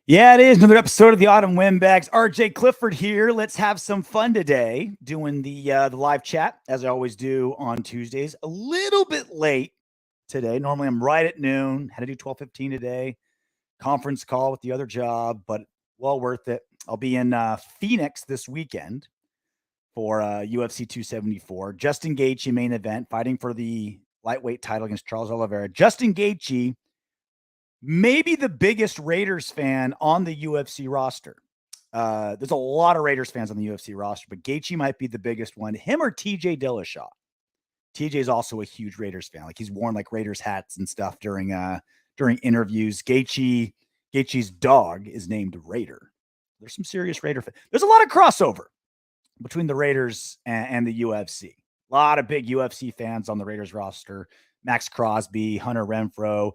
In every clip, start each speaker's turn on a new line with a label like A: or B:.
A: Yeah, it is another episode of the Autumn Windbags. RJ Clifford here. Let's have some fun today doing the live chat as I always do on Tuesdays. A little bit late today. Normally I'm right at noon. Had to do 12:15 today. Conference call with the other job, but well worth it. I'll be in Phoenix this weekend for UFC 274. Justin Gaethje main event, fighting for the lightweight title against Charles Oliveira. Justin Gaethje, maybe the biggest Raiders fan on the UFC roster. There's a lot of Raiders fans on the UFC roster, but Gaethje might be the biggest one. Him or TJ Dillashaw. TJ is also a huge Raiders fan. Like he's worn like Raiders hats and stuff during interviews. Gaethje's dog is named Raider. There's some serious Raider fans. There's a lot of crossover between the Raiders and the UFC. A lot of big UFC fans on the Raiders roster. Max Crosby, Hunter Renfro,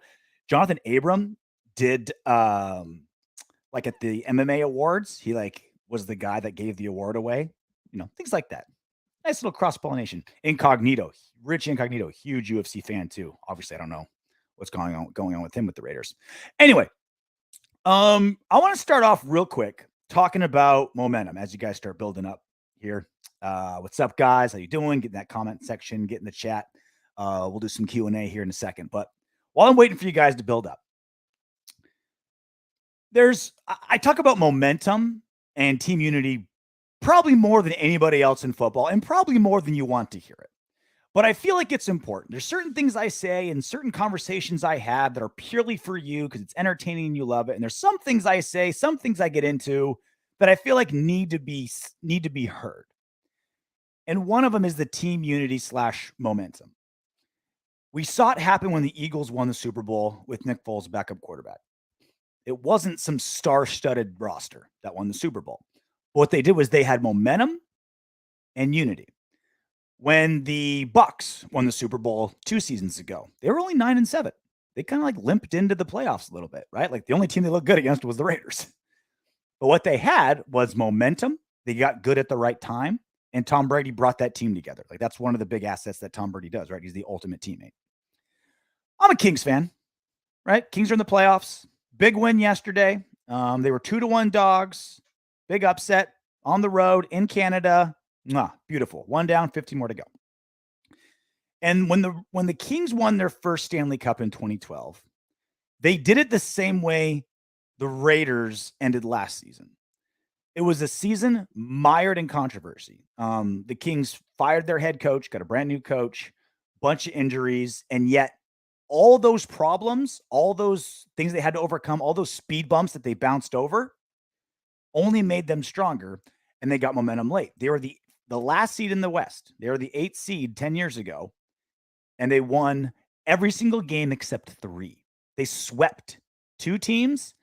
A: Jonathan Abram did like at the MMA awards. He like was the guy that gave the award away. Things like that. Nice little cross pollination. Incognito, Rich Incognito, huge UFC fan too. Obviously, I don't know what's going on with him with the Raiders. Anyway, I want to start off real quick talking about momentum as you guys start building up here. What's up, guys? How you doing? Get in that comment section, get in the chat. We'll do some Q&A here in a second. But while I'm waiting for you guys to build up, I talk about momentum and team unity probably more than anybody else in football and probably more than you want to hear it. But I feel like it's important. There's certain things I say and certain conversations I have that are purely for you because it's entertaining and you love it. And there's some things I say, some things I get into that I feel like need to be heard. And one of them is the team unity / momentum. We saw it happen when the Eagles won the Super Bowl with Nick Foles, backup quarterback. It wasn't some star-studded roster that won the Super Bowl. What they did was they had momentum and unity. When the Bucks won the Super Bowl 2 seasons ago, they were only 9-7. They kind of like limped into the playoffs a little bit, right? Like the only team they looked good against was the Raiders. But what they had was momentum. They got good at the right time. And Tom Brady brought that team together. Like that's one of the big assets that Tom Brady does, right? He's the ultimate teammate. I'm a Kings fan, right? Kings are in the playoffs. Big win yesterday. They were 2-1 dogs. Big upset on the road in Canada. Beautiful. 1 down, 15 more to go. And when the Kings won their first Stanley Cup in 2012, they did it the same way the Raiders ended last season. It was a season mired in controversy. The Kings fired their head coach, got a brand new coach, bunch of injuries, and yet all those problems, all those things they had to overcome, all those speed bumps that they bounced over only made them stronger, and they got momentum late. They were the last seed in the West. They were the 8th seed 10 years ago, and they won every single game except 3. They swept 2 teams.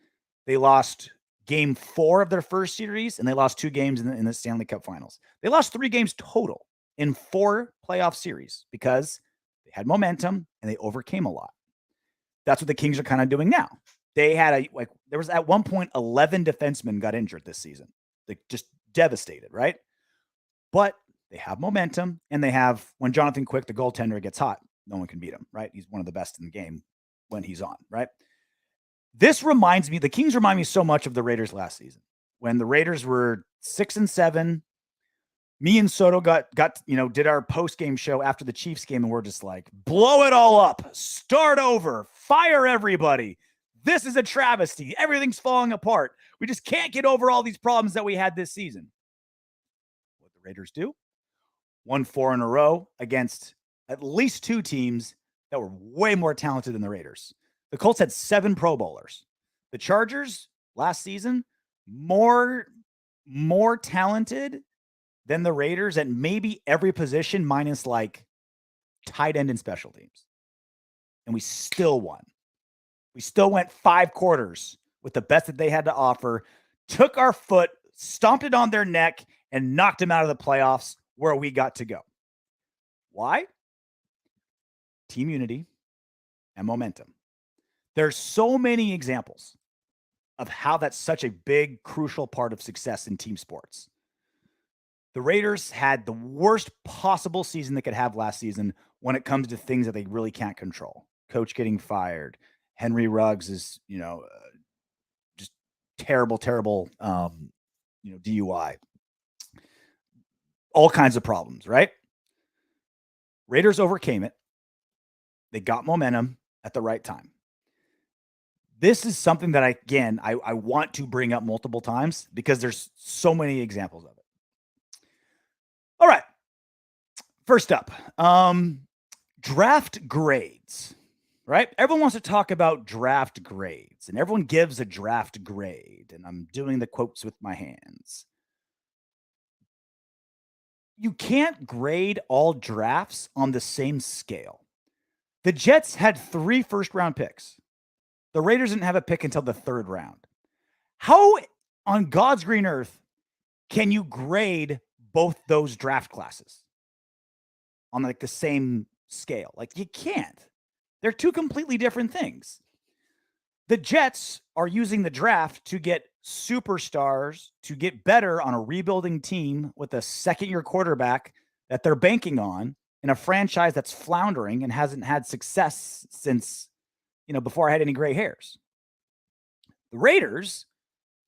A: They lost game 4 of their first series, and they lost 2 games in the Stanley Cup Finals. They lost 3 games total in 4 playoff series because they had momentum and they overcame a lot. That's what the Kings are kind of doing now. They had there was at one point 11 defensemen got injured this season. They just devastated, right? But they have momentum, and they have, when Jonathan Quick, the goaltender, gets hot, no one can beat him, right? He's one of the best in the game when he's on, right? The Kings remind me so much of the Raiders last season when the Raiders were 6-7. Me and Soto did our post-game show after the Chiefs game, and we're just like, blow it all up, start over, fire everybody. This is a travesty. Everything's falling apart. We just can't get over all these problems that we had this season. What the Raiders do? Won 4 in a row against at least 2 teams that were way more talented than the Raiders. The Colts had 7 Pro Bowlers. The Chargers last season, more talented than the Raiders at maybe every position minus like tight end and special teams. And we still won. We still went 5 quarters with the best that they had to offer, took our foot, stomped it on their neck, and knocked them out of the playoffs where we got to go. Why? Team unity and momentum. There's so many examples of how that's such a big, crucial part of success in team sports. The Raiders had the worst possible season they could have last season when it comes to things that they really can't control. Coach getting fired. Henry Ruggs is, just terrible, DUI, all kinds of problems, right? Raiders overcame it. They got momentum at the right time. This is something that I want to bring up multiple times because there's so many examples of it. All right. First up, draft grades, right? Everyone wants to talk about draft grades, and everyone gives a draft grade, and I'm doing the quotes with my hands. You can't grade all drafts on the same scale. The Jets had 3 first-round picks. The Raiders didn't have a pick until the 3rd round. How on God's green earth can you grade both those draft classes on like the same scale? Like you can't. They're 2 completely different things. The Jets are using the draft to get superstars, to get better on a rebuilding team with a second-year quarterback that they're banking on in a franchise that's floundering and hasn't had success since, before I had any gray hairs. The Raiders,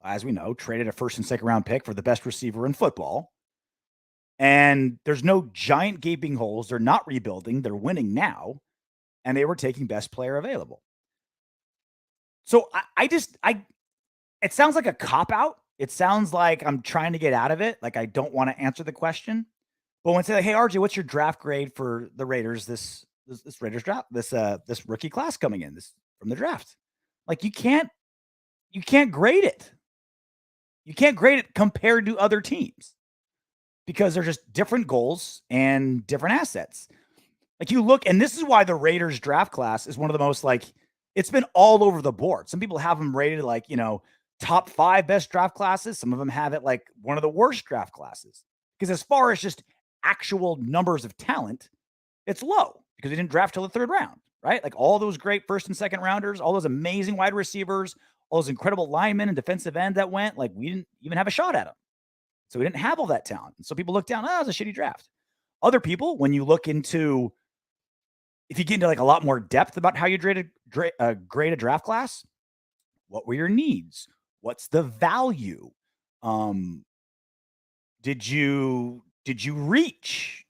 A: as we know, traded a 1st and 2nd round pick for the best receiver in football. And there's no giant gaping holes. They're not rebuilding. They're winning now. And they were taking best player available. So it sounds like a cop-out. It sounds like I'm trying to get out of it. Like I don't want to answer the question. But when I say, like, hey, RJ, what's your draft grade for the Raiders, this Raiders draft, this rookie class coming in, this from the draft? Like you can't grade it. You can't grade it compared to other teams because they're just different goals and different assets. Like you look, and this is why the Raiders draft class is one of the most it's been all over the board. Some people have them rated top 5 best draft classes. Some of them have it like one of the worst draft classes because as far as just actual numbers of talent, it's low because they didn't draft till the 3rd round, right? Like all those great 1st and 2nd rounders, all those amazing wide receivers, all those incredible linemen and defensive end that went, like we didn't even have a shot at them. So we didn't have all that talent. And so people look down, it was a shitty draft. Other people, when you look into, if you get into like a lot more depth about how you grade a draft class, what were your needs? What's the value? Did you reach?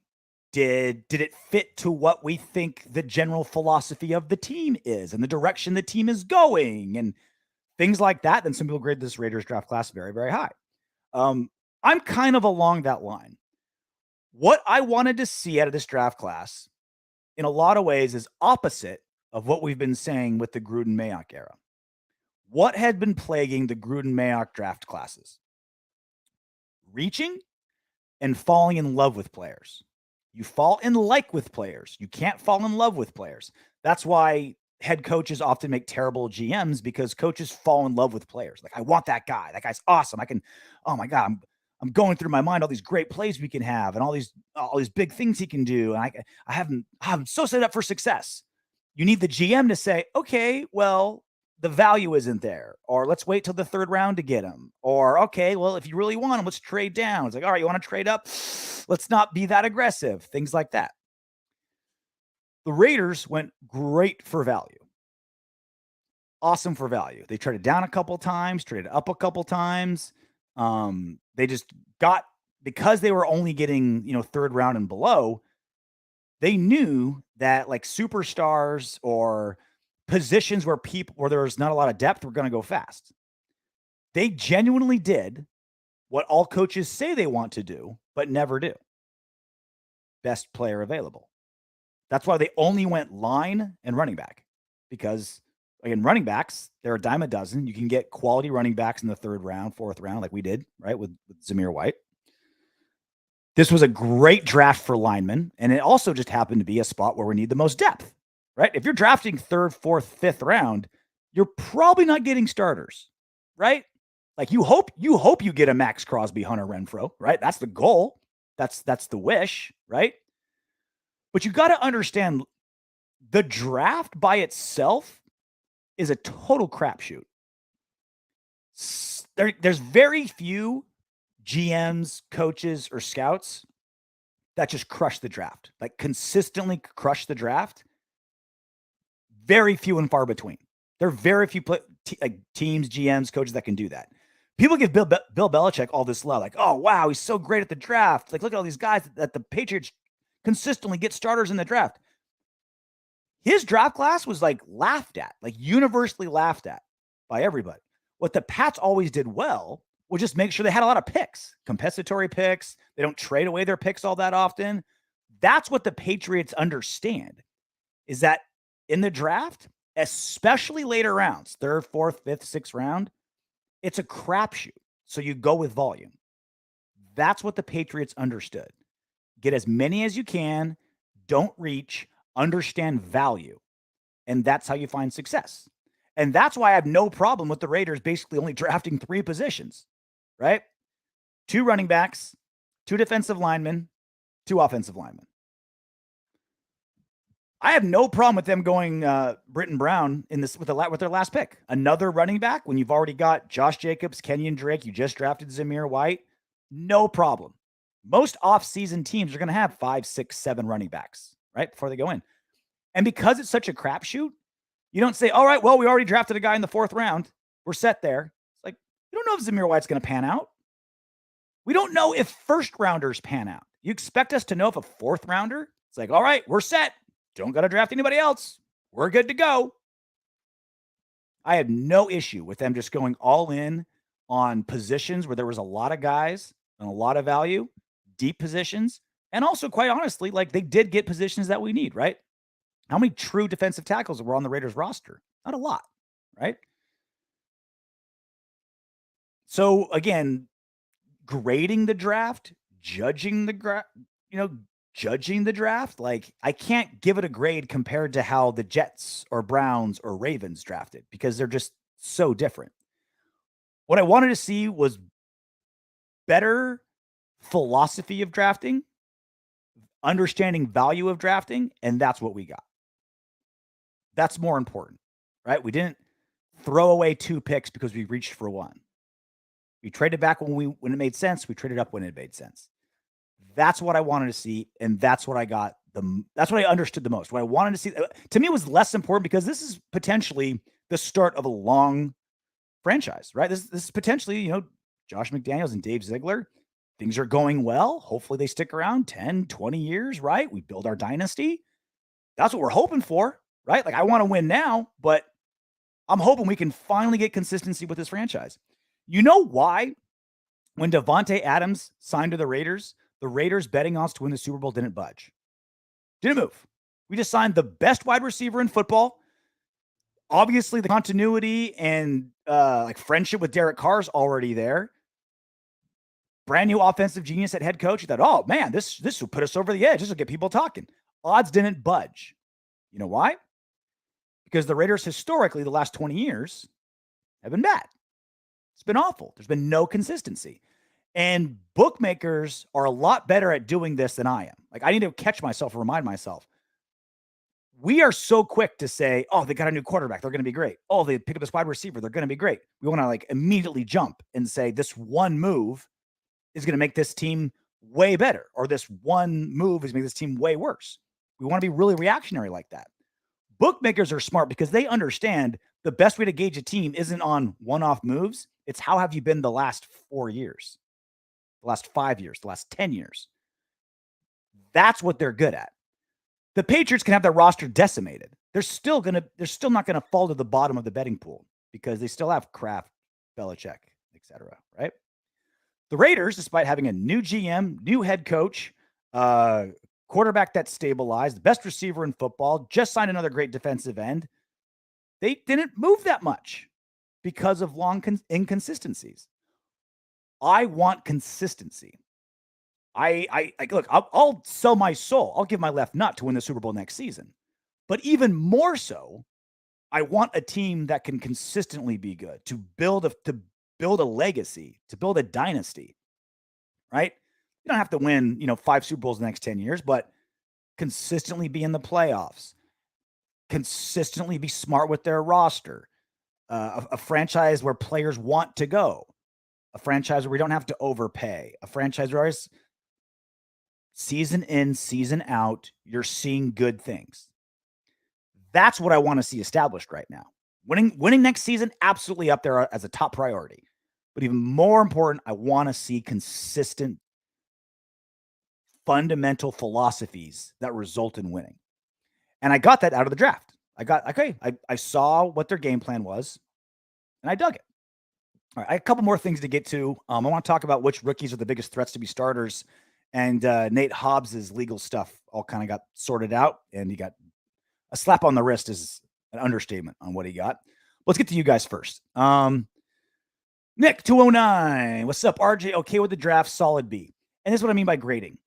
A: Did it fit to what we think the general philosophy of the team is and the direction the team is going and things like that? Then some people grade this Raiders draft class very, very high. I'm kind of along that line. What I wanted to see out of this draft class in a lot of ways is opposite of what we've been saying with the Gruden-Mayock era. What had been plaguing the Gruden-Mayock draft classes? Reaching and falling in love with players. You fall in like with players. You can't fall in love with players. That's why head coaches often make terrible GMs because coaches fall in love with players. Like, I want that guy. That guy's awesome. Oh my God, I'm going through my mind all these great plays we can have and all these big things he can do. And I'm so set up for success. You need the GM to say, okay, well, the value isn't there, or let's wait till the 3rd round to get him, or okay, well, if you really want him, let's trade down. It's like, all right, you want to trade up? Let's not be that aggressive. Things like that. The Raiders went great for value. Awesome for value. They traded down a couple times, traded up a couple times. They just got, because they were only getting, 3rd round and below, they knew that like superstars or positions where there was not a lot of depth were going to go fast. They genuinely did what all coaches say they want to do, but never do. Best player available. That's why they only went line and running back, because again, running backs, they're a dime a dozen. You can get quality running backs in the 3rd round, 4th round, like we did, right, with Zamir White. This was a great draft for linemen, and it also just happened to be a spot where we need the most depth, right? If you're drafting 3rd, 4th, 5th round, you're probably not getting starters, right? Like you hope you get a Max Crosby, Hunter Renfrow, right? That's the goal. That's the wish, right? But you got to understand the draft by itself is a total crapshoot. There's very few GMs, coaches, or scouts that just crush the draft, like consistently crush the draft. Very few and far between. There are very few teams, GMs, coaches that can do that. People give Bill Belichick all this love, like, oh, wow, he's so great at the draft. Like, look at all these guys that the Patriots consistently get starters in the draft. His draft class was like laughed at, like universally laughed at by everybody. What the Pats always did well was just make sure they had a lot of picks, compensatory picks. They don't trade away their picks all that often. That's what the Patriots understand, is that in the draft, especially later rounds, 3rd, 4th, 5th, 6th round, it's a crapshoot. So you go with volume. That's what the Patriots understood. Get as many as you can, don't reach, understand value. And that's how you find success. And that's why I have no problem with the Raiders basically only drafting 3 positions, right? 2 running backs, 2 defensive linemen, 2 offensive linemen. I have no problem with them going Britton Brown in this with their last pick. Another running back when you've already got Josh Jacobs, Kenyon Drake, you just drafted Zamir White. No problem. Most off-season teams are going to have 5, 6, 7 running backs, right, before they go in. And because it's such a crapshoot, you don't say, all right, well, we already drafted a guy in the 4th round. We're set there. It's like, we don't know if Zamir White's going to pan out. We don't know if first rounders pan out. You expect us to know if a 4th rounder, it's like, all right, we're set. Don't got to draft anybody else. We're good to go. I had no issue with them just going all in on positions where there was a lot of guys and a lot of value, deep positions. And also, quite honestly, like they did get positions that we need, right? How many true defensive tackles were on the Raiders roster? Not a lot, right? So again, grading the draft, judging the draft, like I can't give it a grade compared to how the Jets or Browns or Ravens drafted because they're just so different. What I wanted to see was better philosophy of drafting, understanding value of drafting, and that's what we got. That's more important, right? We didn't throw away 2 picks because we reached for 1. We traded back when it made sense. We traded up when it made sense. That's what I wanted to see, and that's what I got. That's what I understood the most. What I wanted to see, to me, was less important because this is potentially the start of a long franchise, right? This is potentially, Josh McDaniels and Dave Ziegler. Things are going well. Hopefully they stick around 10, 20 years, right? We build our dynasty. That's what we're hoping for, right? Like I want to win now, but I'm hoping we can finally get consistency with this franchise. You know why? When Devontae Adams signed to the Raiders betting odds to win the Super Bowl didn't budge. Didn't move. We just signed the best wide receiver in football. Obviously, the continuity and like friendship with Derek Carr's already there. Brand new offensive genius at head coach. He thought, oh man, this will put us over the edge. This will get people talking. Odds didn't budge. You know why? Because the Raiders historically, the last 20 years, have been bad. It's been awful. There's been no consistency. And bookmakers are a lot better at doing this than I am. Like I need to catch myself and remind myself. We are so quick to say, oh, they got a new quarterback. They're going to be great. Oh, they pick up this wide receiver. They're going to be great. We want to like immediately jump and say this one move is going to make this team way better. Or this one move is going to make this team way worse. We want to be really reactionary like that. Bookmakers are smart because they understand the best way to gauge a team isn't on one-off moves. It's how have you been the last 4 years, the last 5 years, the last 10 years. That's what they're good at. The Patriots can have their roster decimated. They're still not going to fall to the bottom of the betting pool because they still have Kraft, Belichick, etc. Right? The Raiders, despite having a new GM, new head coach, quarterback that's stabilized, the best receiver in football, just signed another great defensive end. They didn't move that much because of long inconsistencies. I want consistency. I look, I'll sell my soul. I'll give my left nut to win the Super Bowl next season. But even more so, I want a team that can consistently be good, to build a legacy, to build a dynasty, right? You don't have to win, 5 Super Bowls in the next 10 years, but consistently be in the playoffs, consistently be smart with their roster, a franchise where players want to go, a franchise where we don't have to overpay, a franchise where season in, season out, you're seeing good things. That's what I want to see established right now. Winning next season, absolutely up there as a top priority. But even more important, I want to see consistent, fundamental philosophies that result in winning. And I got that out of the draft. I saw what their game plan was, and I dug it. All right, I have a couple more things to get to. I want to talk about which rookies are the biggest threats to be starters. And Nate Hobbs' legal stuff all kind of got sorted out, and he got a slap on the wrist is an understatement on what he got. Let's get to you guys first. Nick 209, what's up? RJ, okay with the draft, solid B. And this is what I mean by grading.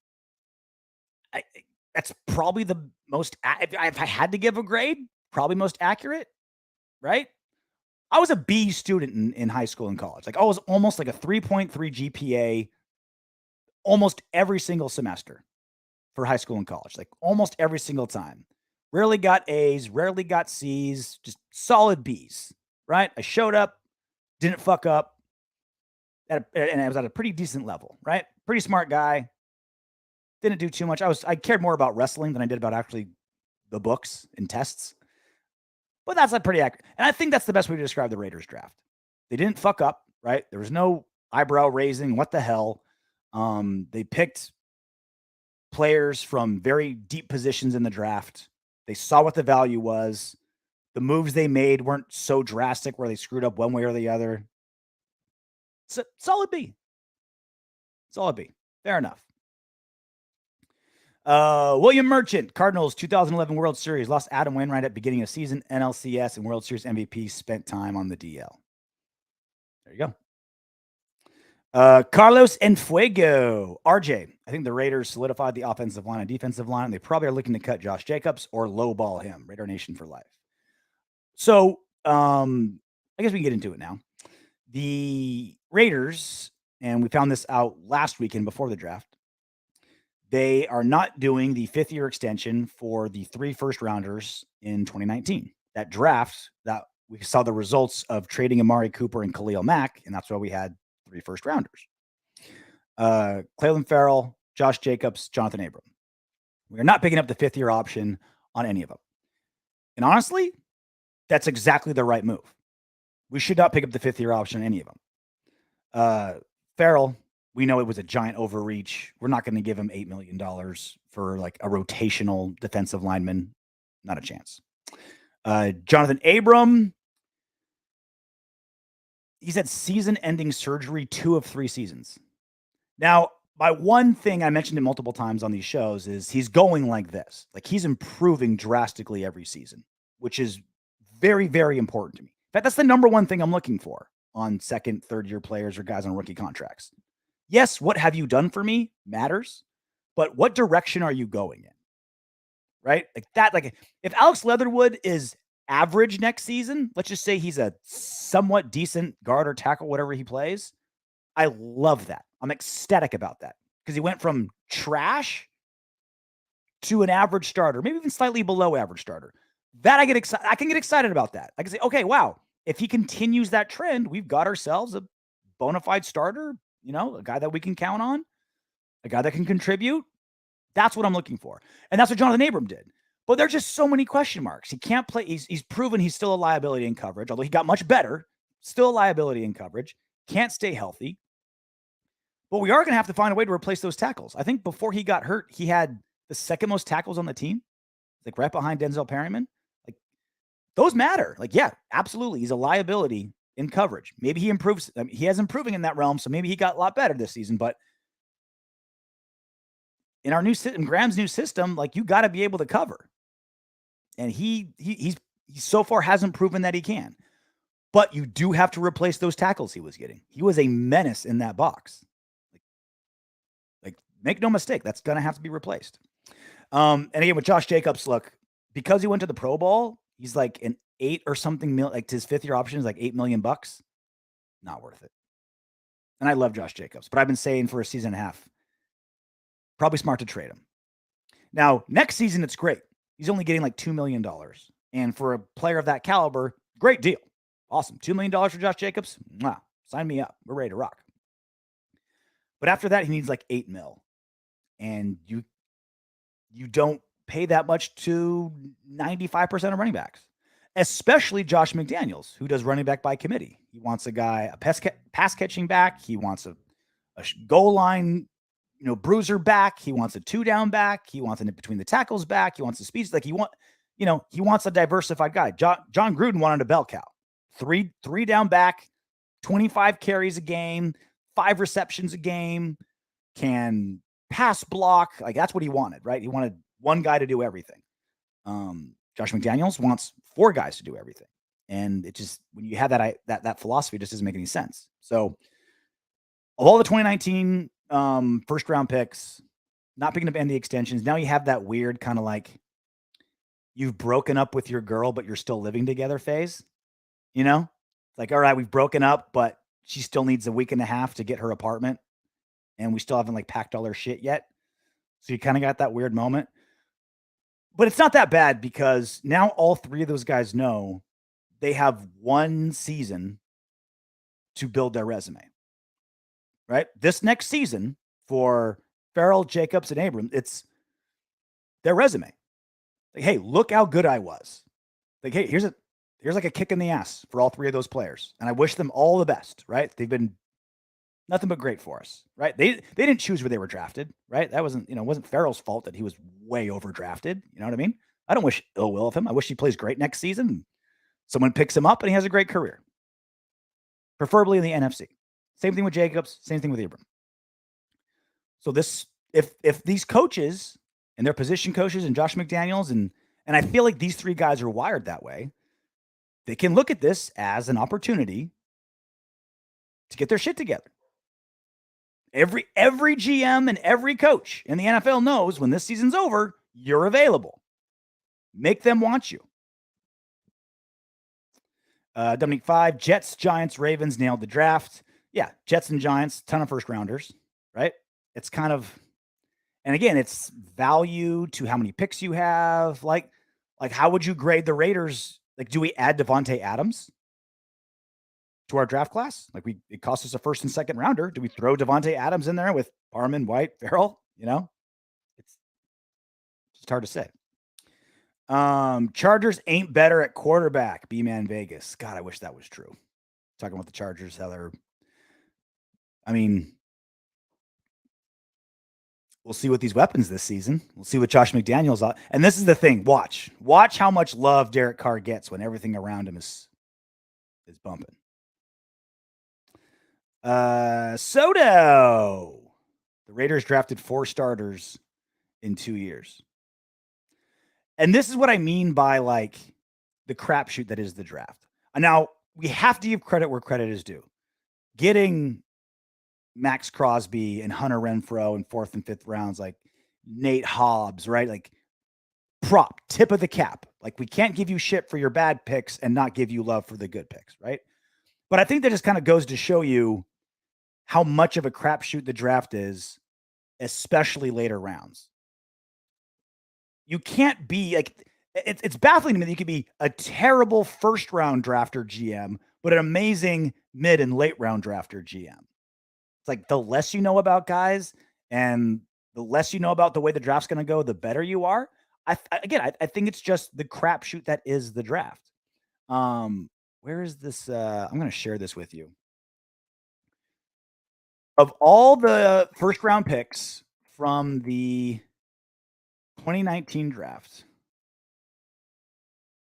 A: That's probably the most, if I had to give a grade, probably most accurate, right? I was a B student in high school and college. Like I was almost like a 3.3 GPA almost every single semester for high school and college, like almost every single time. Rarely got A's, rarely got C's, just solid B's, right? I showed up, didn't fuck up, and I was at a pretty decent level, right? Pretty smart guy. Didn't do too much. I cared more about wrestling than I did about actually the books and tests. But that's like pretty accurate. And I think that's the best way to describe the Raiders draft. They didn't fuck up, right? There was no eyebrow raising. What the hell? They picked players from very deep positions in the draft. They saw what the value was. The moves they made weren't so drastic where they screwed up one way or the other. So, solid B. Solid B. Fair enough. William Merchant, Cardinals 2011 World Series, lost Adam Wainwright at beginning of season, NLCS and World Series MVP, spent time on the DL. There you go. Carlos Enfuego, RJ. I think the Raiders solidified the offensive line and defensive line. They probably are looking to cut Josh Jacobs or lowball him. Raider Nation for life. So, I guess we can get into it now. The Raiders, and we found this out last weekend before the draft, they are not doing the fifth-year extension for the 3 first-rounders in 2019. That draft, that we saw the results of trading Amari Cooper and Khalil Mack, and that's why we had 3 first-rounders. Clelin Ferrell, Josh Jacobs, Jonathan Abram. We are not picking up the 5th-year option on any of them. And honestly, that's exactly the right move. We should not pick up the 5th-year option on any of them. Ferrell, we know it was a giant overreach. We're not going to give him $8 million for like a rotational defensive lineman. Not a chance. Jonathan Abram, he's had season-ending surgery 2 of 3 seasons. Now, my one thing, I mentioned it multiple times on these shows, is he's going like this. Like he's improving drastically every season, which is very, very important to me. In fact, that's the number one thing I'm looking for on second, third-year players or guys on rookie contracts. Yes, what have you done for me matters, but what direction are you going in? Right? Like that, like if Alex Leatherwood is average next season, let's just say he's a somewhat decent guard or tackle, whatever he plays. I love that. I'm ecstatic about that because he went from trash to an average starter, maybe even slightly below average starter. That I get excited. I can get excited about that. I can say, okay, wow, if he continues that trend, we've got ourselves a bona fide starter, you know, a guy that we can count on, a guy that can contribute. That's what I'm looking for. And that's what Jonathan Abram did. But there's just so many question marks. He can't play. He's proven he's still a liability in coverage, although he got much better. Still a liability in coverage. Can't stay healthy. But we are going to have to find a way to replace those tackles. I think before he got hurt, he had the second most tackles on the team, like right behind Denzel Perryman. Like those matter. Like, yeah, absolutely. He's a liability in coverage. Maybe he improves. I mean, he has improving in that realm. So maybe he got a lot better this season, but in our new system, Graham's new system, like you got to be able to cover. And he so far hasn't proven that he can, but you do have to replace those tackles he was getting. He was a menace in that box. Like make no mistake, that's going to have to be replaced. And again, with Josh Jacobs, look, because he went to the Pro Bowl, he's like an 8 or something million, like his 5th-year option is like $8 million. Not worth it. And I love Josh Jacobs, but I've been saying for a season and a half, probably smart to trade him. Now, next season, it's great. He's only getting like $2 million. And for a player of that caliber, great deal. Awesome. $2 million for Josh Jacobs? Wow. Sign me up. We're ready to rock. But after that, he needs like $8 million. And you don't pay that much to 95% of running backs. especially Josh McDaniels, who does running back by committee. He wants a guy, a pass catching back. He wants a goal line, bruiser back. He wants a 2-down back. He wants an in between the tackles back. He wants a speed. Like he wants a diversified guy. John Gruden wanted a bell cow, three down back, 25 carries a game, 5 receptions a game, can pass block. Like that's what he wanted, right? He wanted one guy to do everything. Josh McDaniels wants 4 guys to do everything. And it just, when you have that philosophy, it just doesn't make any sense. So of all the 2019 first round picks, not picking up any extensions, now you have that weird kind of like you've broken up with your girl, but you're still living together phase. Like, all right, we've broken up, but she still needs a week and a half to get her apartment. And we still haven't like packed all her shit yet. So you kind of got that weird moment. But it's not that bad because now all 3 of those guys know they have 1 season to build their resume, right? This next season for Farrell, Jacobs, and Abram, it's their resume. Like, hey, look how good I was. Like, hey, here's like a kick in the ass for all 3 of those players. And I wish them all the best, right? They've been nothing but great for us, right? They didn't choose where they were drafted, right? That wasn't Farrell's fault that he was way overdrafted. You know what I mean? I don't wish ill will of him. I wish he plays great next season. And someone picks him up and he has a great career, preferably in the NFC. Same thing with Jacobs. Same thing with Abram. So if these coaches and their position coaches and Josh McDaniels and I feel like these 3 guys are wired that way, they can look at this as an opportunity to get their shit together. Every GM and every coach in the NFL knows when this season's over, you're available. Make them want you. Dominic 5, Jets, Giants, Ravens nailed the draft. Yeah, Jets and Giants, ton of first rounders, right? It's kind of, and again, it's value to how many picks you have. Like how would you grade the Raiders? Like, do we add Devontae Adams to our draft class? Like it cost us a first and second rounder. Do we throw Devontae Adams in there with Parman, White, Farrell? It's just hard to say. Chargers ain't better at quarterback. B-Man Vegas. God, I wish that was true. Talking about the Chargers, how they're, we'll see with these weapons this season. We'll see what Josh McDaniels on. And this is the thing. Watch how much love Derek Carr gets when everything around him is bumping. Soto. The Raiders drafted 4 starters in 2 years. And this is what I mean by like the crapshoot that is the draft. Now, we have to give credit where credit is due. Getting Max Crosby and Hunter Renfrow in 4th and 5th rounds, like Nate Hobbs, right? Like prop, tip of the cap. Like we can't give you shit for your bad picks and not give you love for the good picks, right? But I think that just kind of goes to show you how much of a crapshoot the draft is, especially later rounds. You can't be like, it's baffling to me that you could be a terrible first round drafter GM, but an amazing mid and late round drafter GM. It's like the less you know about guys and the less you know about the way the draft's going to go, the better you are. I think it's just the crapshoot that is the draft. Where is this? I'm going to share this with you. Of all the first round picks from the 2019 draft,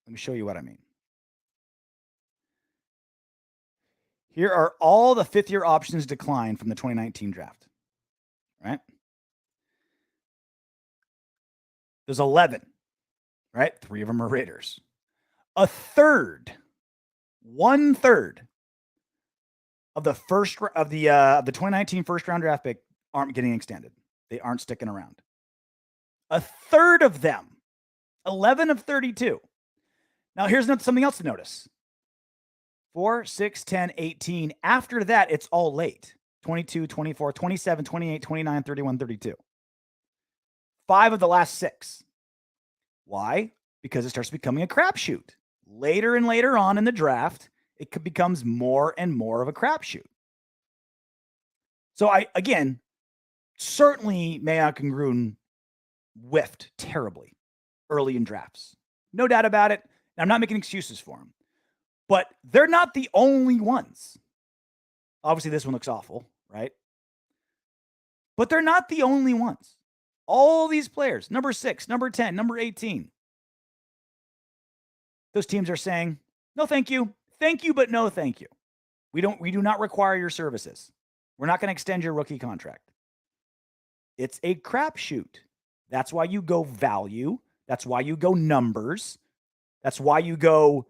A: let me show you what I mean. Here are all the 5th-year options declined from the 2019 draft, right? There's 11, right? 3 of them are Raiders. 1/3 of the 2019 first round draft pick aren't getting extended. They aren't sticking around. 1/3 of them, 11 of 32. Now here's something else to notice. 4, 6, 10, 18. After that, it's all late. 22, 24, 27, 28, 29, 31, 32. 5 of the last 6. Why? Because it starts becoming a crapshoot. Later and later on in the draft, it becomes more and more of a crapshoot. So certainly Mayock and Gruden whiffed terribly early in drafts. No doubt about it. I'm not making excuses for them, but they're not the only ones. Obviously, this one looks awful, right? But they're not the only ones. All these players, number 6, number 10, number 18, those teams are saying, no, thank you. Thank you, but no, thank you. We do not require your services. We're not going to extend your rookie contract. It's a crapshoot. That's why you go value. That's why you go numbers. That's why you go,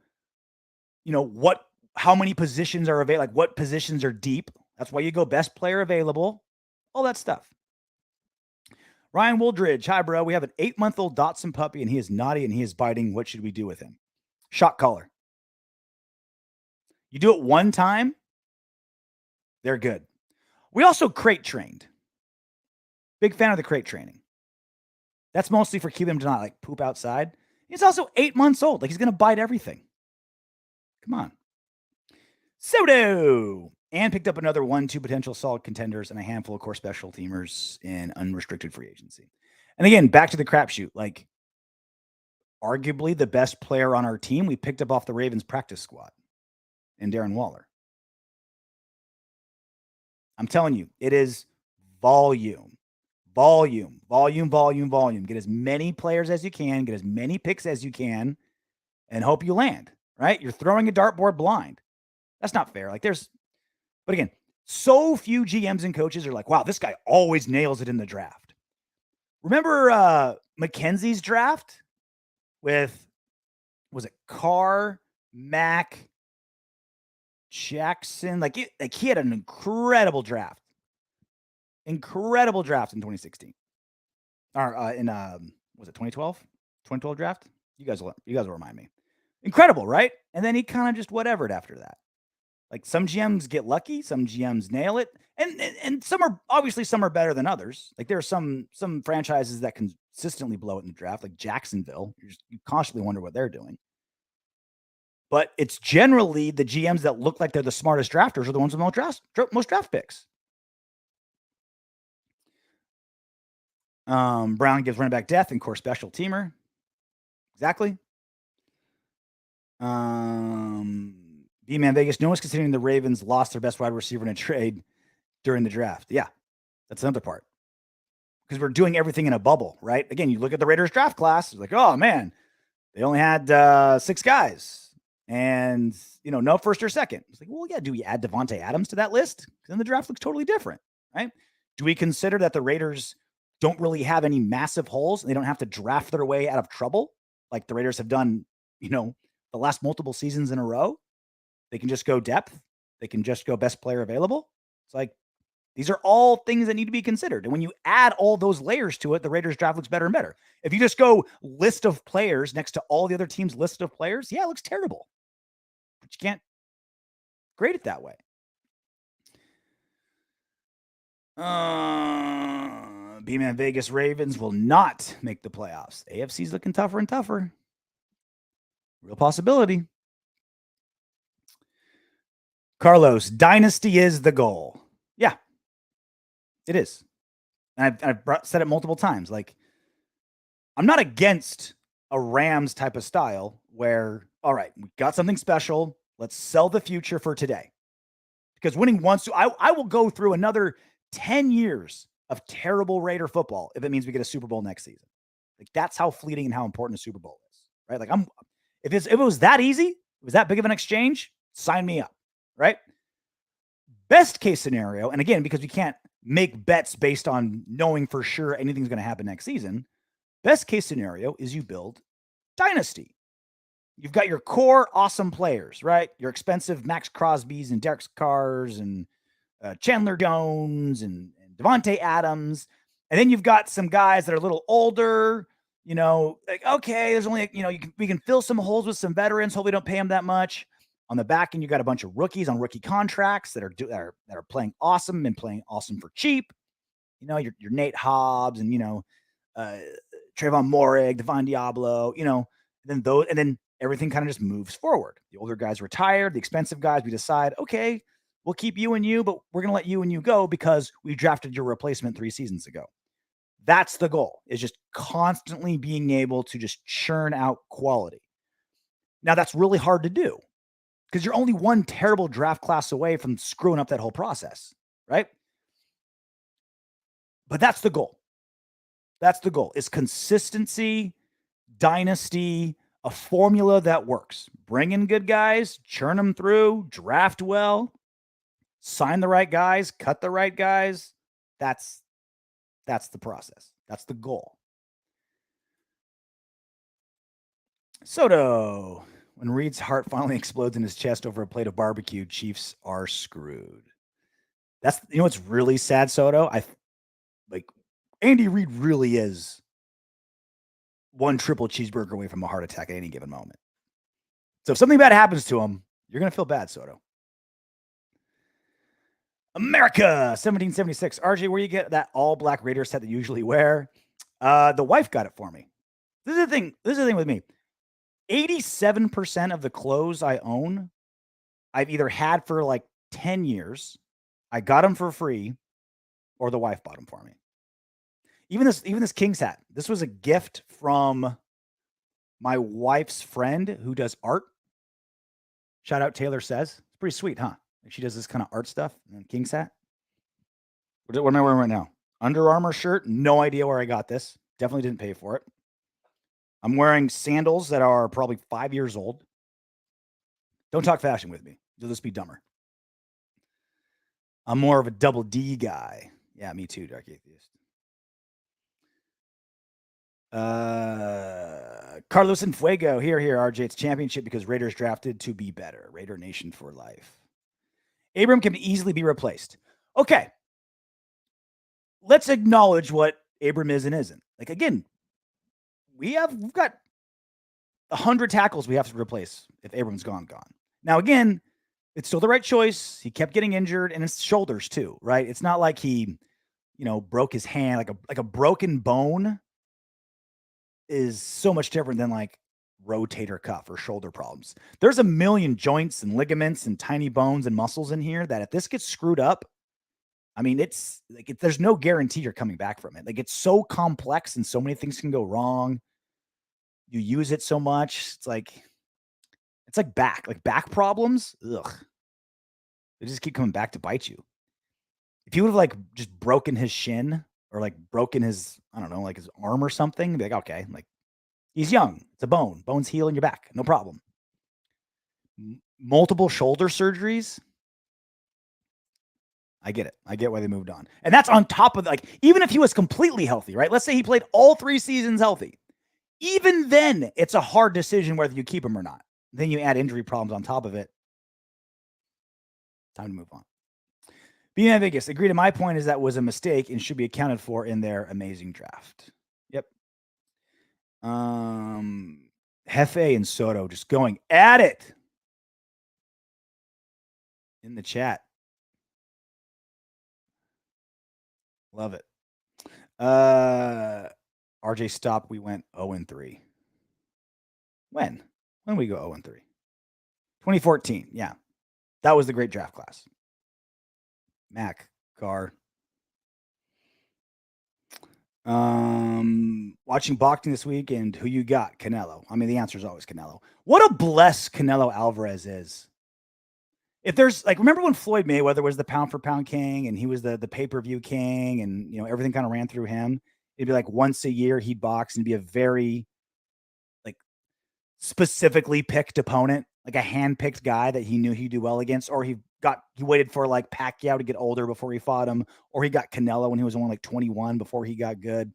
A: how many positions are available, like what positions are deep. That's why you go best player available, all that stuff. Ryan Wooldridge, hi, bro. We have an 8-month-old Dotson puppy, and he is naughty and he is biting. What should we do with him? Shock collar. You do it one time, they're good. We also crate trained. Big fan of the crate training. That's mostly for keeping him to not like poop outside. He's also 8 months old. Like he's going to bite everything. Come on. Soto. And picked up another 1-2 potential solid contenders and a handful of core special teamers in unrestricted free agency. And again, back to the crapshoot. Like, arguably the best player on our team, we picked up off the Ravens practice squad in Darren Waller. I'm telling you, it is volume. Volume. Get as many players as you can, get as many picks as you can, and hope you land, right? You're throwing a dartboard blind. That's not fair. But again, so few GMs and coaches are like, wow, this guy always nails it in the draft. Remember McKenzie's draft with, was it Carr, Mack, Jackson? He had an incredible draft. Incredible draft in 2016. Or was it 2012? 2012 draft? You guys will remind me. Incredible, right? And then he kind of just whatevered after that. Like some GMs get lucky, some GMs nail it, and some are better than others. Like there are some franchises that consistently blow it in the draft, like Jacksonville. You constantly wonder what they're doing. But it's generally the GMs that look like they're the smartest drafters are the ones with most draft picks. Brown gives running back death and core special teamer. Exactly. B-Man Vegas, no one's considering the Ravens lost their best wide receiver in a trade during the draft. Yeah, that's another part. Because we're doing everything in a bubble, right? Again, you look at the Raiders draft class, it's like, oh, man, they only had 6 guys and, no first or second. It's like, well, yeah, do we add Devontae Adams to that list? Then the draft looks totally different, right? Do we consider that the Raiders don't really have any massive holes and they don't have to draft their way out of trouble like the Raiders have done, the last multiple seasons in a row? They can just go depth. They can just go best player available. It's like, these are all things that need to be considered. And when you add all those layers to it, the Raiders draft looks better and better. If you just go list of players next to all the other teams' list of players, yeah, it looks terrible. But you can't grade it that way. B-Man Vegas Ravens will not make the playoffs. AFC's looking tougher and tougher. Real possibility. Carlos, dynasty is the goal. Yeah, it is. And I've said it multiple times. Like, I'm not against a Rams type of style where, all right, we got something special. Let's sell the future for today. Because winning once, I will go through another 10 years of terrible Raider football if it means we get a Super Bowl next season. Like, that's how fleeting and how important a Super Bowl is, right? Like, if it was that easy, it was that big of an exchange, sign me up, right? Best case scenario, and again, because we can't make bets based on knowing for sure anything's going to happen next season, best case scenario is you build dynasty. You've got your core awesome players, right? Your expensive Max Crosby's and Derek Carrs and Chandler Jones and Devontae Adams. And then you've got some guys that are a little older, like, okay, there's only, we can fill some holes with some veterans. Hopefully don't pay them that much. On the back end, you got a bunch of rookies on rookie contracts that are playing awesome and playing awesome for cheap. Your Nate Hobbs and Trayvon Morig, Devon Diablo. And then everything kind of just moves forward. The older guys retire, the expensive guys, we decide, okay, we'll keep you and you, but we're gonna let you and you go because we drafted your replacement 3 seasons ago. That's the goal, is just constantly being able to just churn out quality. Now, that's really hard to do because you're only one terrible draft class away from screwing up that whole process, right? But that's the goal. That's the goal, is consistency, dynasty, a formula that works. Bring in good guys, churn them through, draft well, sign the right guys, cut the right guys. That's the process. That's the goal. Soto. When Reed's heart finally explodes in his chest over a plate of barbecue, Chiefs are screwed. That's, you know what's really sad, Soto? Andy Reid really is one triple cheeseburger away from a heart attack at any given moment. So if something bad happens to him, you're going to feel bad, Soto. America, 1776. RJ, where you get that all black Raider set that you usually wear? The wife got it for me. This is the thing with me. 87% of the clothes I own, I've either had for like 10 years, I got them for free, or the wife bought them for me. Even this King's hat. This was a gift from my wife's friend who does art. Shout out Taylor Says. It's pretty sweet, huh? Like she does this kind of art stuff. And King's hat. What am I wearing right now? Under Armour shirt. No idea where I got this. Definitely didn't pay for it. I'm wearing sandals that are probably 5 years old. Don't talk fashion with me. You'll just be dumber. I'm more of a double D guy. Yeah, me too, Dark Atheist. Carlos and Fuego. Here, RJ. It's championship because Raiders drafted to be better. Raider Nation for life. Abram can easily be replaced. Okay. Let's acknowledge what Abram is and isn't. Like, again, we've got 100 tackles we have to replace if Abram's gone. Now, again, it's still the right choice. He kept getting injured, and his shoulders too, right? It's not like he, broke his hand. Like a broken bone is so much different than like rotator cuff or shoulder problems. There's a million joints and ligaments and tiny bones and muscles in here that if this gets screwed up, I mean, it's like there's no guarantee you're coming back from it. Like it's so complex and so many things can go wrong. You use it so much. It's like back problems. Ugh. They just keep coming back to bite you. If you would have like just broken his shin or like broken his, I don't know, like his arm or something, be like, okay, like he's young. It's a bone. Bones heal in your back. No problem. Multiple shoulder surgeries. I get it. I get why they moved on. And that's on top of like, even if he was completely healthy, right? Let's say he played all 3 seasons healthy. Even then, it's a hard decision whether you keep him or not. Then you add injury problems on top of it. Time to move on. BM Vegas, agree to my point is that was a mistake and should be accounted for in their amazing draft. Yep. Hefe and Soto just going at it in the chat. Love it. RJ stop. We went 0-3. When we go 0-3? 2014. Yeah. That was the great draft class. Mac, Carr. Watching boxing this weekend, who you got? Canelo. I mean, the answer is always Canelo. What a bless Canelo Alvarez is. If there's like, remember when Floyd Mayweather was the pound for pound king and he was the pay-per-view king and, everything kind of ran through him. It'd be like once a year he'd box and be a very like specifically picked opponent, like a hand-picked guy that he knew he'd do well against, or he waited for like Pacquiao to get older before he fought him, or he got Canelo when he was only like 21 before he got good.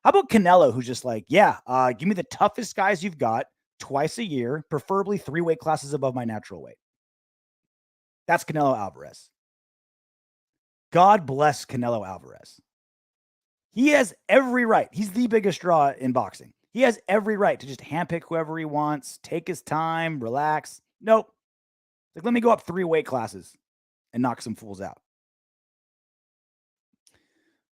A: How about Canelo, who's just like, yeah, give me the toughest guys you've got twice a year, preferably 3 weight classes above my natural weight. That's Canelo Alvarez. God bless Canelo Alvarez. He has every right. He's the biggest draw in boxing. He has every right to just handpick whoever he wants, take his time, relax. Nope. Like, let me go up 3 weight classes and knock some fools out.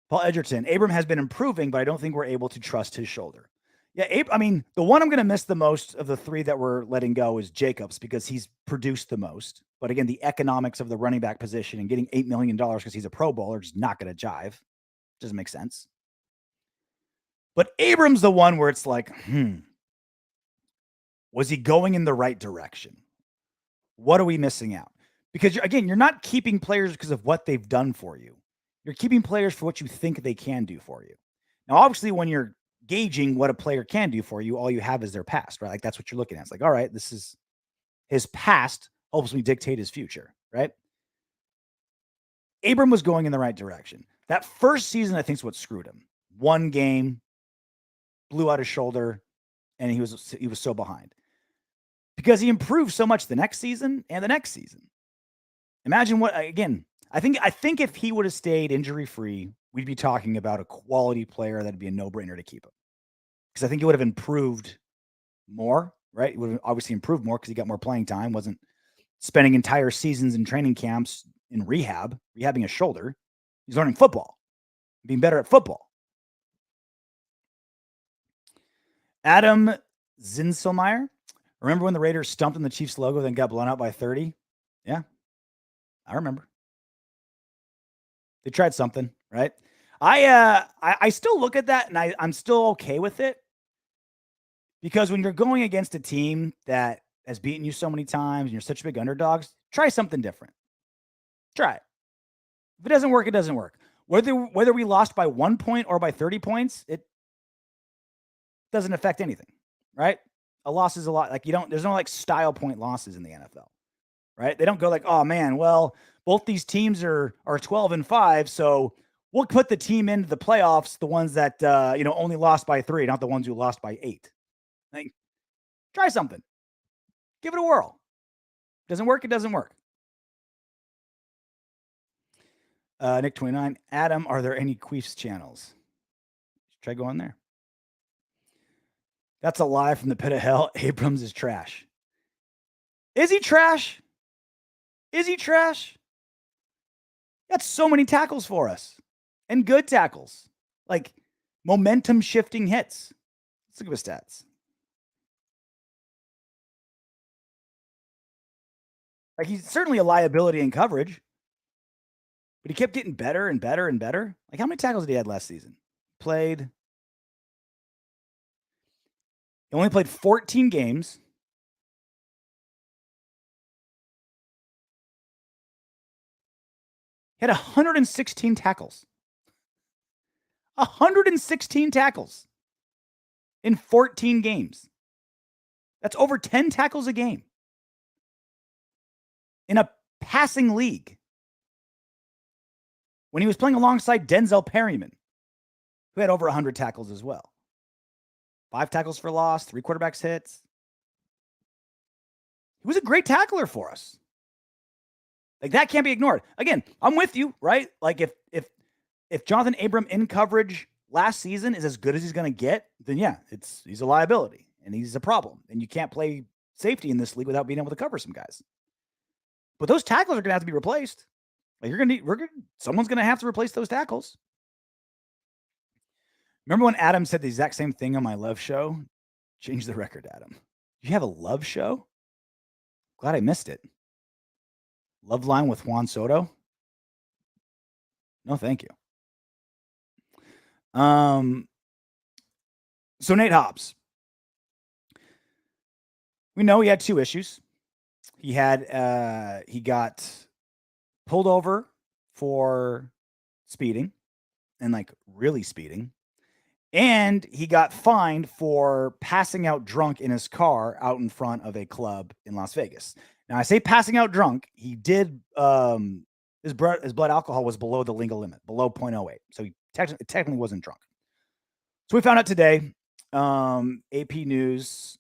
A: Paul Edgerton, Abram has been improving, but I don't think we're able to trust his shoulder. Yeah, I mean, the one I'm going to miss the most of the 3 that we're letting go is Jacobs because he's produced the most. But again, the economics of the running back position and getting $8 million because he's a Pro Bowler is not going to jive. Doesn't make sense. But Abram's the one where it's like, Was he going in the right direction? What are we missing out? Because again, you're not keeping players because of what they've done for you. You're keeping players for what you think they can do for you. Now, obviously, when you're gauging what a player can do for you, all you have is their past, right? Like that's what you're looking at. It's like, all right, this is his past helps me dictate his future, right? Abram was going in the right direction. That first season, I think, is what screwed him. One game, blew out his shoulder, and he was so behind. Because he improved so much the next season and the next season. Imagine what again. I think if he would have stayed injury free, we'd be talking about a quality player that'd be a no brainer to keep him. Because I think he would have improved more, right? He would have obviously improved more because he got more playing time. Wasn't spending entire seasons in training camps in rehabbing a shoulder. He's learning football, being better at football. Adam Zinselmeyer. Remember when the Raiders stumped in the Chiefs logo, then got blown out by 30? Yeah, I remember. They tried something, right? I still look at that and I'm still okay with it. Because when you're going against a team that has beaten you so many times and you're such big underdogs, try something different. Try it. If it doesn't work, it doesn't work. Whether we lost by 1 point or by 30 points, it doesn't affect anything, right? A loss is a lot. Like there's no like style point losses in the NFL, right? They don't go like, oh man, well, both these teams are 12-5, so we'll put the team into the playoffs, the ones that only lost by 3, not the ones who lost by 8. Like, try something. Give it a whirl. Doesn't work, it doesn't work. Nick 29. Adam, are there any Queefs channels? Try going there. That's a lie from the pit of hell. Abrams is trash. Is he trash? Is he trash? That's so many tackles for us. And good tackles. Like momentum shifting hits. Let's look at his stats. Like he's certainly a liability in coverage. But he kept getting better and better and better. Like how many tackles did he have last season? He only played 14 games. He had 116 tackles. 116 tackles in 14 games. That's over 10 tackles a game in a passing league. When he was playing alongside Denzel Perryman, who had over 100 tackles as well. 5 tackles for loss, 3 quarterbacks hits. He was a great tackler for us. Like that can't be ignored. Again, I'm with you, right? Like if Jonathan Abram in coverage last season is as good as he's going to get, then yeah, he's a liability and he's a problem. And you can't play safety in this league without being able to cover some guys. But those tackles are going to have to be replaced. Like someone's going to have to replace those tackles. Remember when Adam said the exact same thing on my love show? Change the record, Adam. You have a love show? Glad I missed it. Love line with Juan Soto? No, thank you. So Nate Hobbs. We know he had 2 issues. He got pulled over for speeding and like really speeding. And he got fined for passing out drunk in his car out in front of a club in Las Vegas. Now I say passing out drunk. He did his blood alcohol was below the legal limit, below 0.08. So he technically wasn't drunk. So we found out today, AP News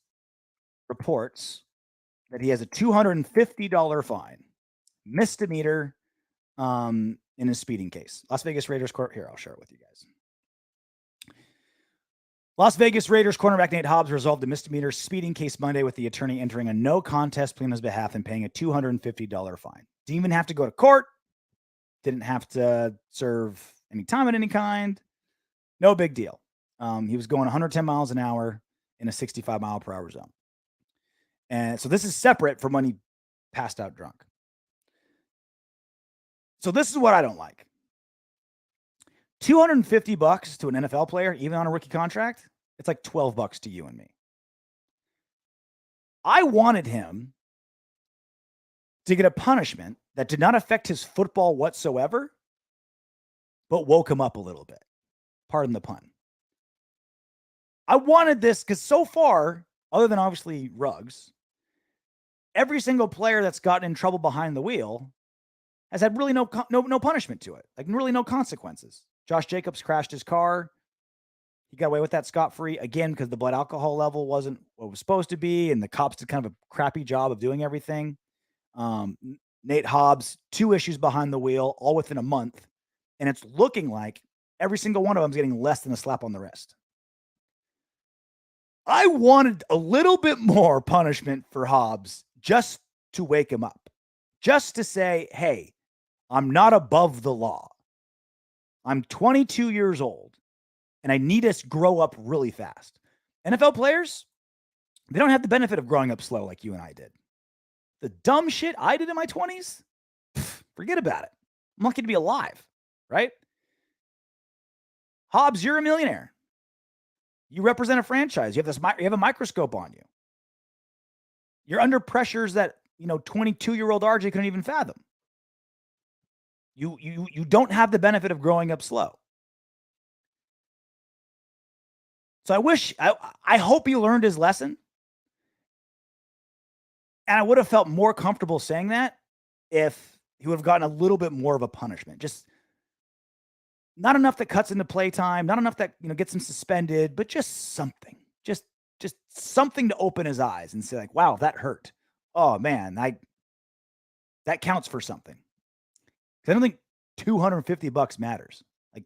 A: reports that he has a $250 fine, misdemeanor, in his speeding case. Las Vegas Raiders court. Here, I'll share it with you guys. Las Vegas Raiders cornerback Nate Hobbs resolved a misdemeanor speeding case Monday with the attorney entering a no contest plea on his behalf and paying a $250 fine. Didn't even have to go to court. Didn't have to serve any time of any kind. No big deal. He was going 110 miles an hour in a 65 mile per hour zone. And so this is separate from when he passed out drunk. So this is what I don't like. $250 to an NFL player, even on a rookie contract, it's like $12 to you and me. I wanted him to get a punishment that did not affect his football whatsoever, but woke him up a little bit. Pardon the pun. I wanted this because so far, other than obviously Ruggs, every single player that's gotten in trouble behind the wheel has had really no punishment to it, like really no consequences. Josh Jacobs crashed his car. He got away with that scot-free, again, because the blood alcohol level wasn't what it was supposed to be, and the cops did kind of a crappy job of doing everything. Nate Hobbs, 2 issues behind the wheel, all within a month, and it's looking like every single one of them is getting less than a slap on the wrist. I wanted a little bit more punishment for Hobbs just to wake him up, just to say, hey, I'm not above the law. I'm 22 years old, and I need to grow up really fast. NFL players, they don't have the benefit of growing up slow like you and I did. The dumb shit I did in my 20s, forget about it. I'm lucky to be alive, right? Hobbs, you're a millionaire. You represent a franchise. You have a microscope on you. You're under pressures that, 22-year-old RJ couldn't even fathom. You don't have the benefit of growing up slow. So I hope he learned his lesson. And I would have felt more comfortable saying that if he would have gotten a little bit more of a punishment. Just not enough that cuts into playtime, not enough that, gets him suspended, but just something. Just something to open his eyes and say, like, wow, that hurt. Oh man, that counts for something. I don't think $250 matters. Like,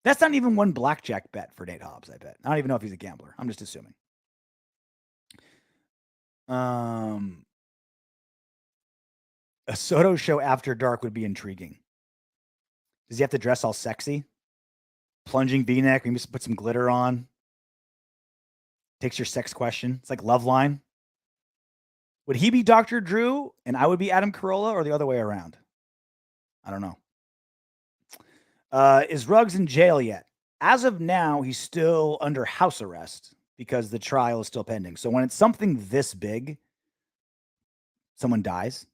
A: that's not even one blackjack bet for Nate Hobbs, I bet. I don't even know if he's a gambler. I'm just assuming. A Soto show after dark would be intriguing. Does he have to dress all sexy? Plunging V-neck, maybe put some glitter on. Takes your sex question. It's like Loveline. Would he be Dr. Drew and I would be Adam Carolla, or the other way around? I don't know. Is Ruggs in jail yet? As of now, he's still under house arrest because the trial is still pending. So when it's something this big, someone dies,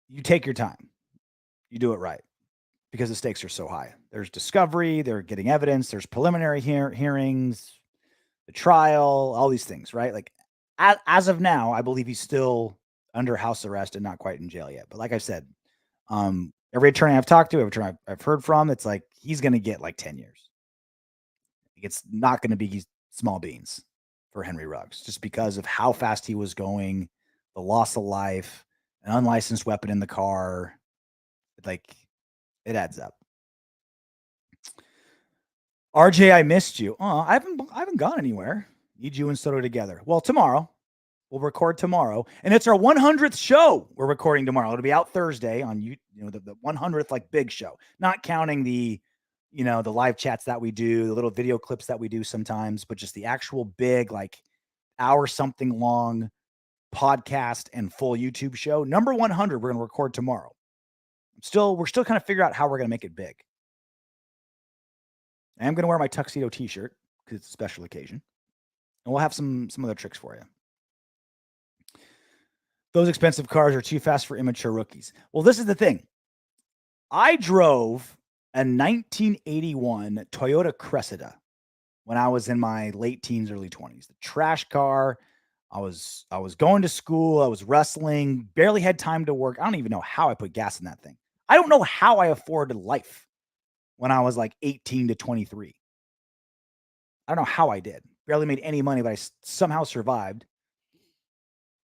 A: you take your time. You do it right because the stakes are so high. There's discovery, they're getting evidence, there's preliminary hearings, the trial, all these things, right? Like, as of now, I believe he's still under house arrest and not quite in jail yet. But like I said, every attorney I've talked to, every attorney I've heard from, it's like he's going to get like 10 years. It's not going to be small beans for Henry Ruggs just because of how fast he was going, the loss of life, an unlicensed weapon in the car. Like, it adds up. RJ, I missed you. Oh, I haven't gone anywhere. Need you and Soto together. Well, tomorrow. We'll record tomorrow. And it's our 100th show we're recording tomorrow. It'll be out Thursday on the 100th like big show. Not counting the the live chats that we do, the little video clips that we do sometimes, but just the actual big like hour something long podcast and full YouTube show. Number 100 we're going to record tomorrow. We're still kind of figuring out how we're going to make it big. I am going to wear my tuxedo t-shirt because it's a special occasion. And we'll have some other tricks for you. Those expensive cars are too fast for immature rookies. Well, this is the thing. I drove a 1981 Toyota Cressida when I was in my late teens, early 20s. The trash car. I was going to school. I was wrestling. Barely had time to work. I don't even know how I put gas in that thing. I don't know how I afforded life when I was like 18 to 23. I don't know how I did. Barely made any money, but I somehow survived.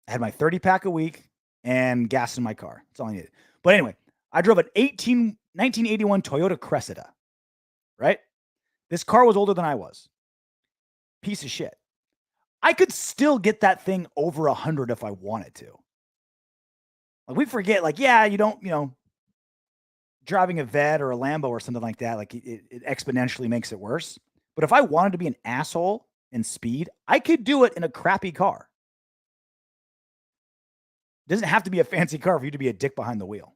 A: I had my 30-pack a week and gas in my car. That's all I needed. But anyway, I drove an 1981 Toyota Cressida, right? This car was older than I was. Piece of shit. I could still get that thing over 100 if I wanted to. Like, we forget, like, yeah, you don't, driving a Vet or a Lambo or something like that, like it exponentially makes it worse. But if I wanted to be an asshole and speed, I could do it in a crappy car. It doesn't have to be a fancy car for you to be a dick behind the wheel.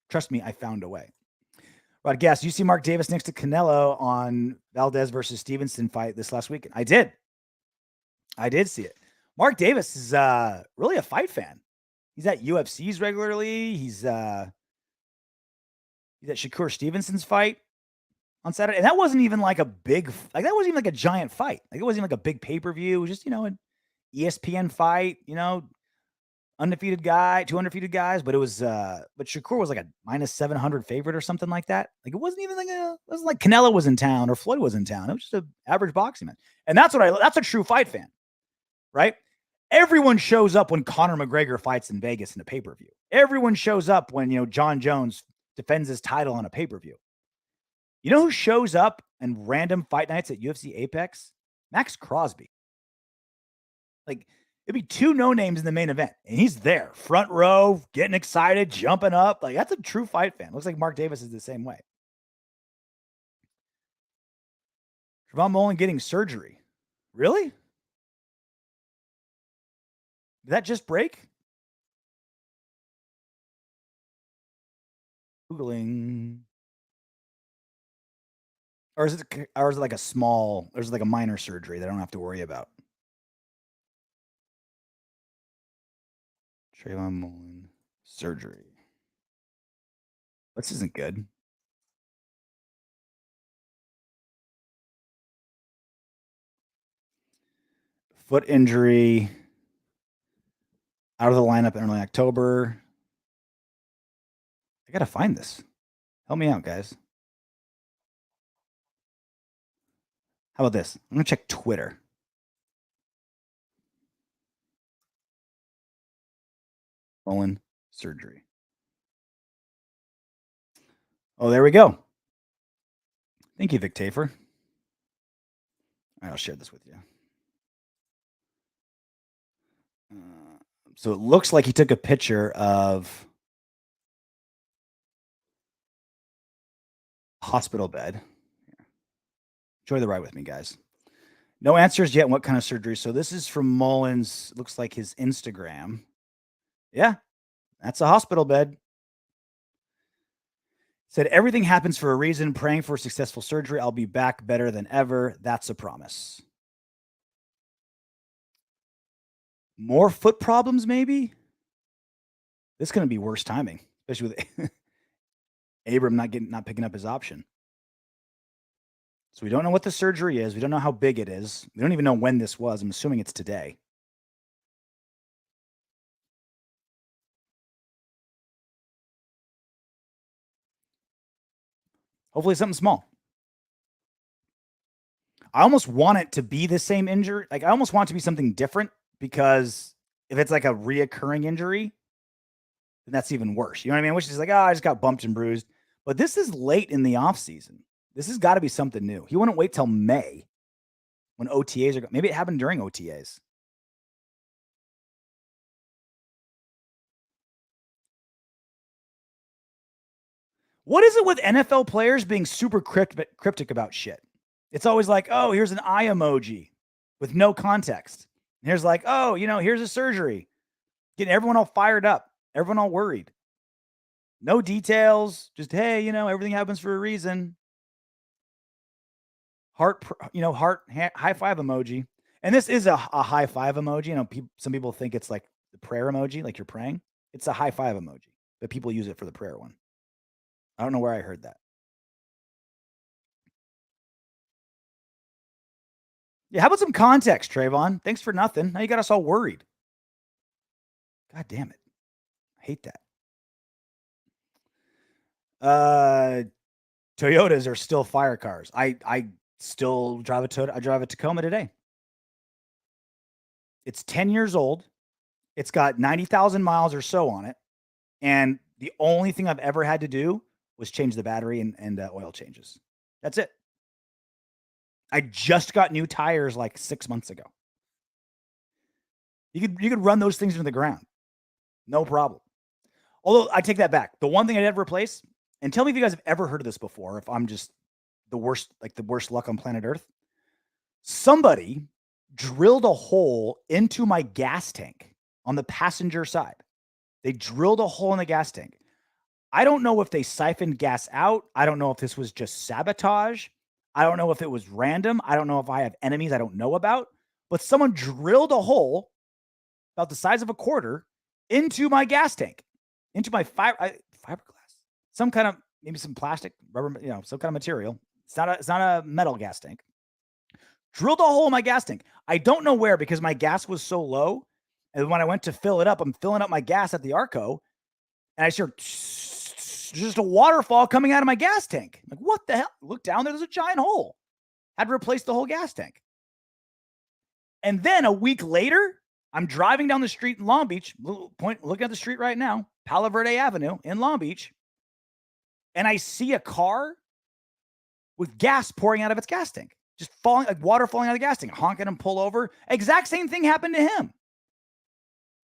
A: Trust me, I found a way. Rod Gass, you see Mark Davis next to Canelo on Valdez versus Stevenson fight this last weekend? I did. I did see it. Mark Davis is really a fight fan. He's at UFCs regularly. He's at Shakur Stevenson's fight on Saturday. And that wasn't even like a big, like that wasn't even like a giant fight. Like it wasn't even like a big pay-per-view. It was just, an ESPN fight, undefeated guy, two undefeated guys, but it was but Shakur was like a minus 700 favorite or something like that. Like it wasn't even it wasn't like Canelo was in town or Floyd was in town. It was just an average boxing man. And that's a true fight fan, right? Everyone shows up when Conor McGregor fights in Vegas in a pay-per-view. Everyone shows up when, John Jones defends his title on a pay-per-view. You know who shows up and random fight nights at UFC Apex? Max Crosby. Like, it'd be two no names in the main event, and he's there, front row, getting excited, jumping up. Like, that's a true fight fan. Looks like Mark Davis is the same way. Trayvon Mullen getting surgery. Really? Did that just break? Googling. Or is it like a small, or is it like a minor surgery that I don't have to worry about? Trayvon Mullen surgery. This isn't good. Foot injury. Out of the lineup in early October. I got to find this. Help me out, guys. How about this? I'm going to check Twitter. Mullen surgery. Oh, there we go. Thank you, Vic Tafer. All right, I'll share this with you. So it looks like he took a picture of hospital bed. Enjoy the ride with me, guys. No answers yet. What kind of surgery? So this is from Mullen's. Looks like his Instagram. Yeah, that's a hospital bed. Said everything happens for a reason. Praying for successful surgery. I'll be back better than ever. That's a promise. More foot problems, maybe? This is going to be worse timing, especially with Abram not picking up his option. So we don't know what the surgery is. We don't know how big it is. We don't even know when this was. I'm assuming it's today. Hopefully something small. I almost want it to be the same injury. Like I almost want it to be something different because if it's like a reoccurring injury, then that's even worse. You know what I mean? Which is like, I just got bumped and bruised. But this is late in the offseason. This has got to be something new. He wouldn't wait till May when OTAs are. Maybe it happened during OTAs. What is it with NFL players being super cryptic about shit? It's always like, oh, here's an eye emoji with no context. And here's like, oh, here's a surgery. Getting everyone all fired up, everyone all worried. No details, just, hey, everything happens for a reason. Heart, high five emoji. And this is a high five emoji. Some people think it's like the prayer emoji, like you're praying. It's a high five emoji, but people use it for the prayer one. I don't know where I heard that. Yeah, how about some context, Trayvon? Thanks for nothing. Now you got us all worried. God damn it. I hate that. Toyotas are still fire cars. I still drive a Toyota. I drive a Tacoma today. It's 10 years old. It's got 90,000 miles or so on it. And the only thing I've ever had to do was change the battery and oil changes. That's it. I just got new tires like 6 months ago. You could run those things into the ground. No problem. Although I take that back. The one thing I'd ever replace, and tell me if you guys have ever heard of this before, if I'm just the worst luck on planet Earth. Somebody drilled a hole into my gas tank on the passenger side. They drilled a hole in the gas tank. I don't know if they siphoned gas out. I don't know if this was just sabotage. I don't know if it was random. I don't know if I have enemies I don't know about. but someone drilled a hole about the size of a quarter into my gas tank, into my fiberglass, some kind of, maybe some plastic, rubber, some kind of material. It's not a metal gas tank. Drilled a hole in my gas tank. I don't know where, because my gas was so low. And when I went to fill it up, I'm filling up my gas at the Arco, and I hear just a waterfall coming out of my gas tank. I'm like, what the hell? Look down there, there's a giant hole. Had to replace the whole gas tank. And then a week later, I'm driving down the street in Long Beach, looking at the street right now, Palo Verde Avenue in Long Beach, and I see a car with gas pouring out of its gas tank, just falling, like water falling out of the gas tank, honking and pull over. Exact same thing happened to him.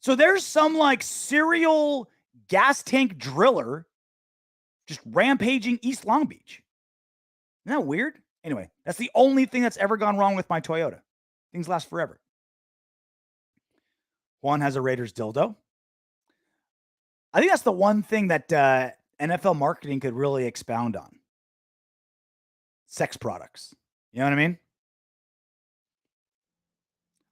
A: So there's some like serial gas tank driller just rampaging East Long Beach. Isn't that weird? Anyway, that's the only thing that's ever gone wrong with my Toyota. Things last forever. Juan has a Raiders dildo. I think that's the one thing that NFL marketing could really expound on. Sex products. You know what I mean?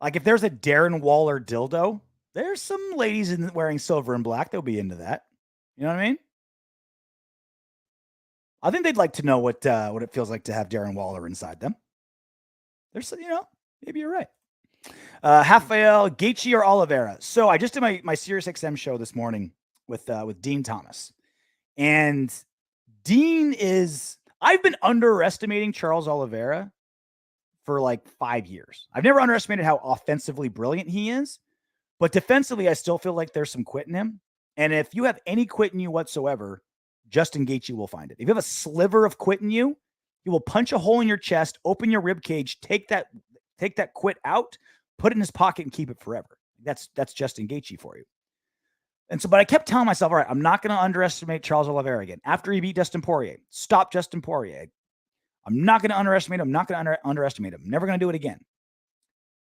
A: Like if there's a Darren Waller dildo, there's some ladies wearing silver and black that'll be into that. You know what I mean? I think they'd like to know what it feels like to have Darren Waller inside them. There's, maybe you're right. Rafael, Gaethje or Oliveira. So I just did my Sirius XM show this morning with Dean Thomas, and Dean I've been underestimating Charles Oliveira for like 5 years. I've never underestimated how offensively brilliant he is, but defensively, I still feel like there's some quit in him. And if you have any quit in you whatsoever, Justin Gaethje will find it. If you have a sliver of quit in you, he will punch a hole in your chest, open your rib cage, take that quit out, put it in his pocket, and keep it forever. That's Justin Gaethje for you. And so, but I kept telling myself, all right, I'm not going to underestimate Charles Oliveira again. After he beat Dustin Poirier, stop Justin Poirier. I'm not going to underestimate him. I'm not going to underestimate him. I'm never going to do it again.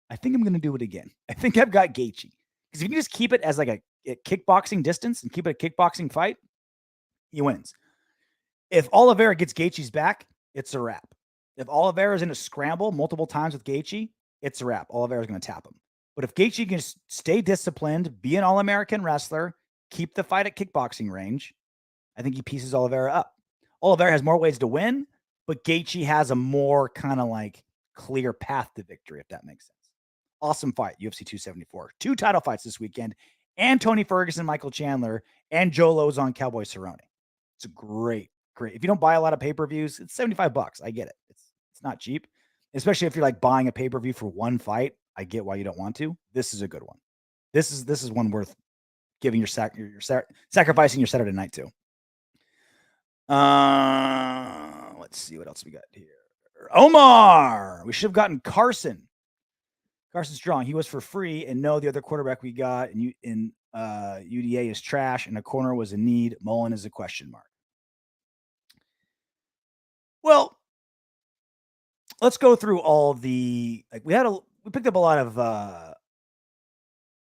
A: I think I'm going to do it again. I think I've got Gaethje. Because if you can just keep it as like a kickboxing distance and keep it a kickboxing fight, he wins. If Oliveira gets Gaethje's back, it's a wrap. If Oliveira's in a scramble multiple times with Gaethje, it's a wrap. Oliveira's going to tap him. But if Gaethje can stay disciplined, be an All-American wrestler, keep the fight at kickboxing range, I think he pieces Oliveira up. Oliveira has more ways to win, but Gaethje has a more kind of like clear path to victory, if that makes sense. Awesome fight, UFC 274. 2 title fights this weekend, and Tony Ferguson, Michael Chandler, and Joe Lozon, Cowboy Cerrone. It's a great. If you don't buy a lot of pay-per-views, it's $75. I get it. It's not cheap, especially if you're like buying a pay-per-view for one fight. I get why you don't want to. This is a good one. This is one worth giving sacrificing your Saturday night to. Let's see what else we got here. Omar, we should have gotten Carson. Carson Strong. He was for free, and no, the other quarterback we got in UDA is trash, and a corner was a need. Mullen is a question mark. Well, let's go through all the we picked up a lot of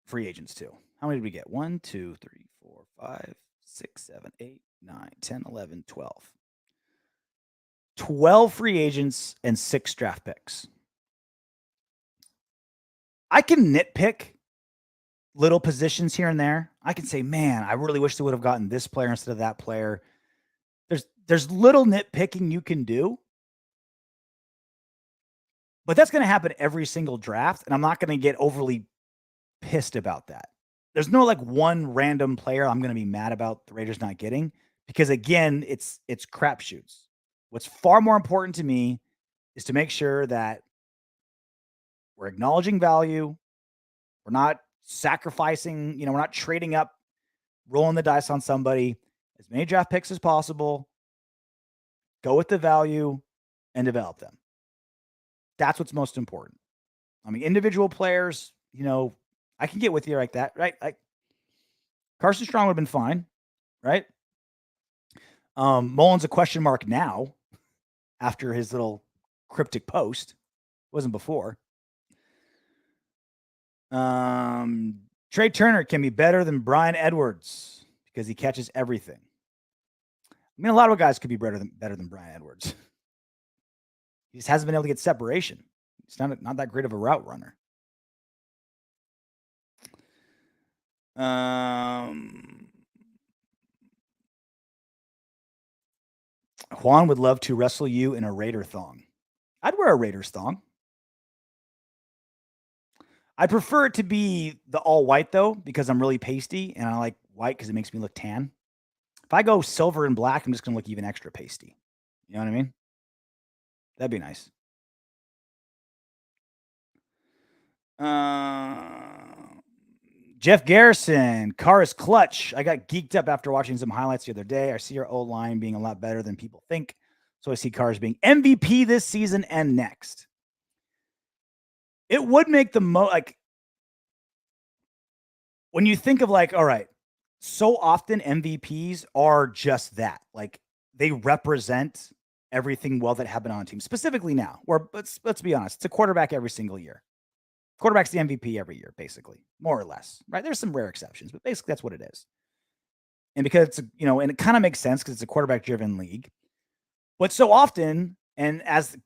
A: free agents too. How many did we get? 1, 2, 3, 4, 5, 6, 7, 8, 9, 10, 11, 12. 12 free agents and 6 draft picks. I can nitpick little positions here and there. I can say, man, I really wish they would have gotten this player instead of that player. There's little nitpicking you can do. But that's going to happen every single draft, and I'm not going to get overly pissed about that. There's no like one random player I'm going to be mad about the Raiders not getting, because again, it's crapshoots. What's far more important to me is to make sure that we're acknowledging value. We're not sacrificing, we're not trading up, rolling the dice on somebody. As many draft picks as possible. Go with the value and develop them. That's what's most important. I mean, individual players, I can get with you like that, right? Like Carson Strong would have been fine, right? Mullen's a question mark now after his little cryptic post. It wasn't before. Trey Turner can be better than Brian Edwards because he catches everything. I mean, a lot of guys could be better than Brian Edwards. He just hasn't been able to get separation. He's not that great of a route runner. Juan would love to wrestle you in a Raider thong. I'd wear a Raiders thong. I prefer it to be the all white though, because I'm really pasty and I like white because it makes me look tan. If I go silver and black, I'm just going to look even extra pasty. You know what I mean? That'd be nice. Jeff Garrison, Carr is clutch. I got geeked up after watching some highlights the other day. I see our O-line being a lot better than people think. So I see Carr as being MVP this season and next. It would make the most, like, when you think of like, all right, so often MVPs are just that. Like, they represent everything well that happened on a team, specifically now, where let's be honest, it's a quarterback every single year. Quarterback's the MVP every year, basically, more or less, right? There's some rare exceptions, but basically that's what it is. And because it's, and it kind of makes sense because it's a quarterback-driven league. But so often, and as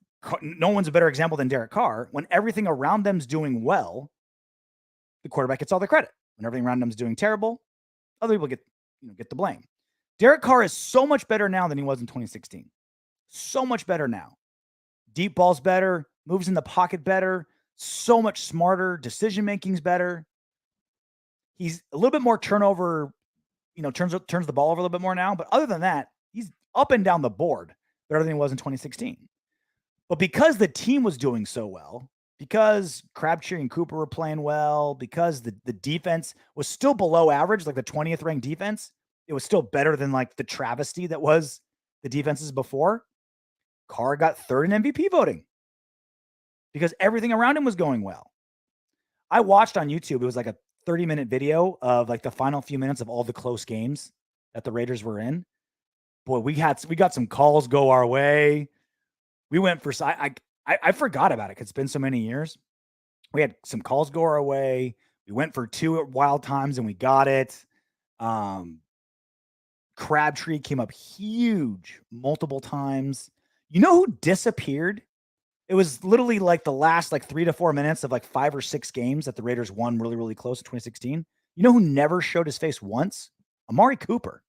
A: no one's a better example than Derek Carr, when everything around them's doing well, the quarterback gets all the credit. When everything around them's doing terrible, other people get the blame. Derek Carr is so much better now than he was in 2016. So much better now. Deep ball's better, moves in the pocket better, so much smarter, decision making's better. He's a little bit more turnover, turns the ball over a little bit more now. But other than that, he's up and down the board better than he was in 2016. But because the team was doing so well, because Crabtree and Cooper were playing well, because the defense was still below average, like the 20th ranked defense, it was still better than like the travesty that was the defenses before. Carr got third in MVP voting because everything around him was going well. I watched on YouTube, it was like a 30-minute video of like the final few minutes of all the close games that the Raiders were in. Boy, we got some calls go our way. We went for, I forgot about it because it's been so many years. We had some calls go our way. We went for 2 wild times and we got it. Crabtree came up huge multiple times. You know who disappeared? It was literally like the last 3 to 4 minutes of 5 or 6 games that the Raiders won really, really close in 2016. You know who never showed his face once? Amari Cooper.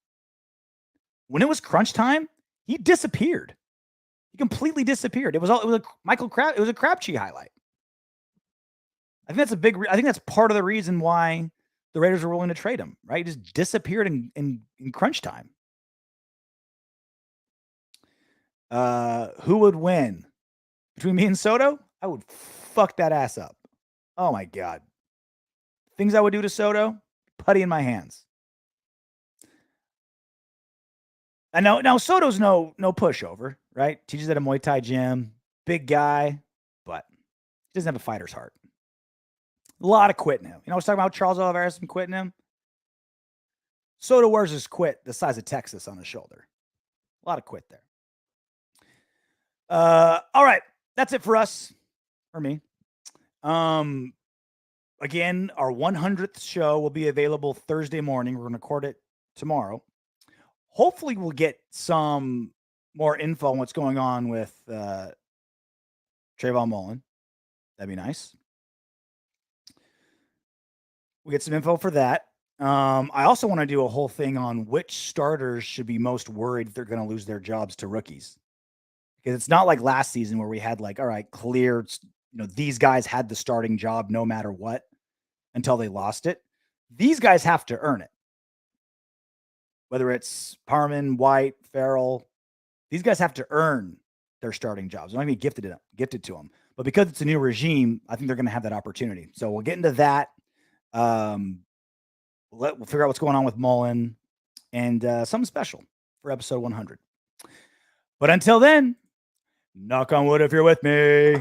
A: When it was crunch time, he disappeared. He completely disappeared. It was a Crabtree highlight. I think that's part of the reason why the Raiders were willing to trade him, right? He just disappeared in crunch time. Who would win? Between me and Soto? I would fuck that ass up. Oh my God. Things I would do to Soto? Putty in my hands. And now Soto's no pushover, right? Teaches at a Muay Thai gym. Big guy, but he doesn't have a fighter's heart. A lot of quitting him. I was talking about Charles Oliveira and quitting him. Soto wears his quit the size of Texas on his shoulder. A lot of quit there. All right. That's it for us. For me. Again, our 100th show will be available Thursday morning. We're going to record it tomorrow. Hopefully we'll get some more info on what's going on with Trayvon Mullen. That'd be nice. We get some info for that. I also want to do a whole thing on which starters should be most worried if they're going to lose their jobs to rookies. Because it's not like last season where we had all right, clear, these guys had the starting job no matter what until they lost it. These guys have to earn it. Whether it's Parman, White, Farrell, these guys have to earn their starting jobs. They're not going to be gifted to them. But because it's a new regime, I think they're going to have that opportunity. So we'll get into that. We'll figure out what's going on with Mullen and something special for episode 100. But until then, knock on wood if you're with me.